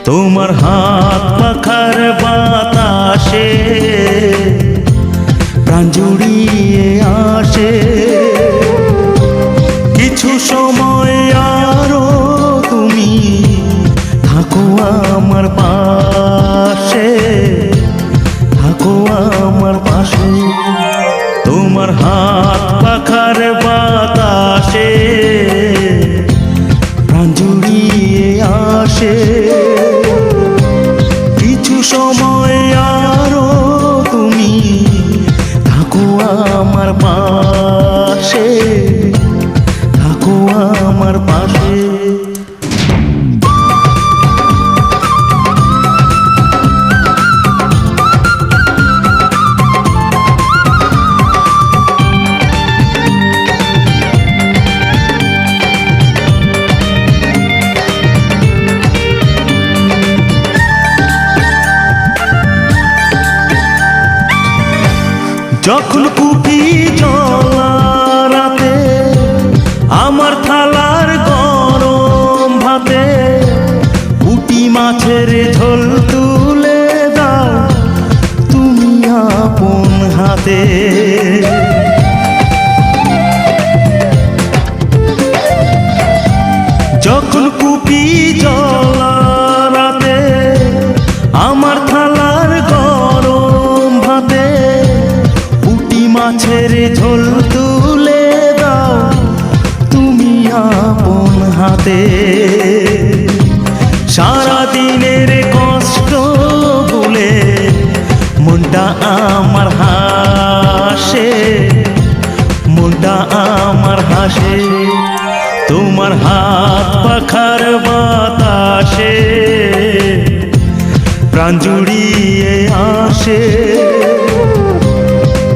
তোমার হাত পাখার বাতাসে প্রাণ জুড়িয়ে আসে। কিছু সময় আরো তুমি থাকো আমার পাশে, থাকো আমার পাশে। তোমার হাত পাখার বাতাসে প্রাণ জুড়িয়ে আসে। কিছু সময় আরো তুমি থাকো আমার পাশে, থাকো আমার পাশে। যখন কুপি জ্বলা রাতে আমার থালার গরম ভাতে পুঁটি মাছের ঝোল তুলে দাও তুমি আপন হাতে। যখন কুপি জ্বলা রাতে আমার থালার গরম ভাতে মাছের ঝোল তুলে দাও তুমি আপন হাতে। সারাদিনের কষ্ট ভুলে মনটা আমার হাসে, মনটা আমার হাসে। তোমার হাত পাখার বাতাসে প্রাণ জুড়িয়ে আসে।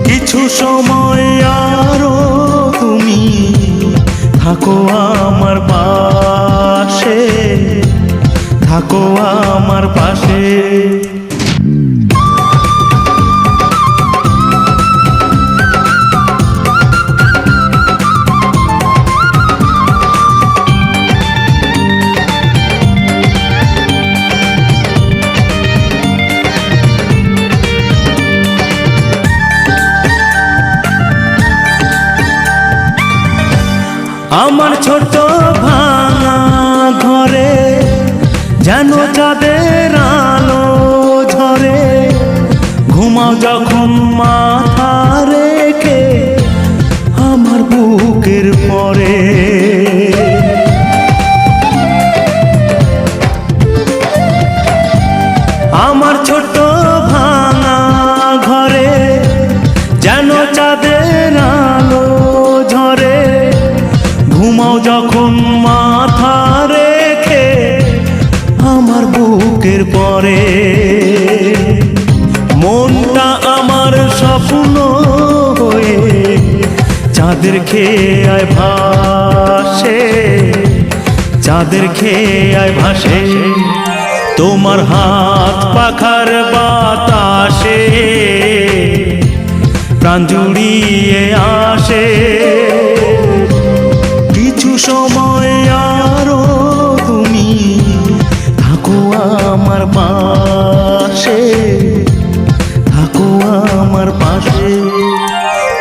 কিছু সময় আরো তুমি থাকো আমার পাশে, থাকো আমার পাশে। আমার ছোট ভাঙা ঘরে যেন চাঁদের আলো ঝরে, ঘুমাও যখন মাথা রেখে আমার বুকের পরে। আমার ছোট ভাঙা ঘরে যেন চাঁদের আলো ঝরে, ঘুমাও যখন মাথা রেখে আমার বুকের পরে। মনটা আমার স্বপ্ন হয়ে চাঁদের খেয়ে ভাসে, চাঁদের খেয়ে ভাসে। তোমার হাত পাখার বাতাসে প্রাণ জুড়িয়ে আসে। কিছু সময় আরো তুমি থাকো আমার পাশে, থাকো আমার পাশে।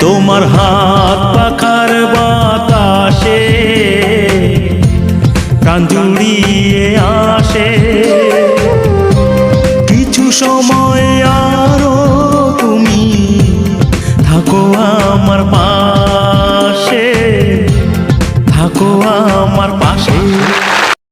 তোমার হাত পাখার বাতাসে প্রাণ জুড়িয়ে আসে। কিছু সময় আরো তুমি থাকো আমার পাশে, থাকো আমার পাশে।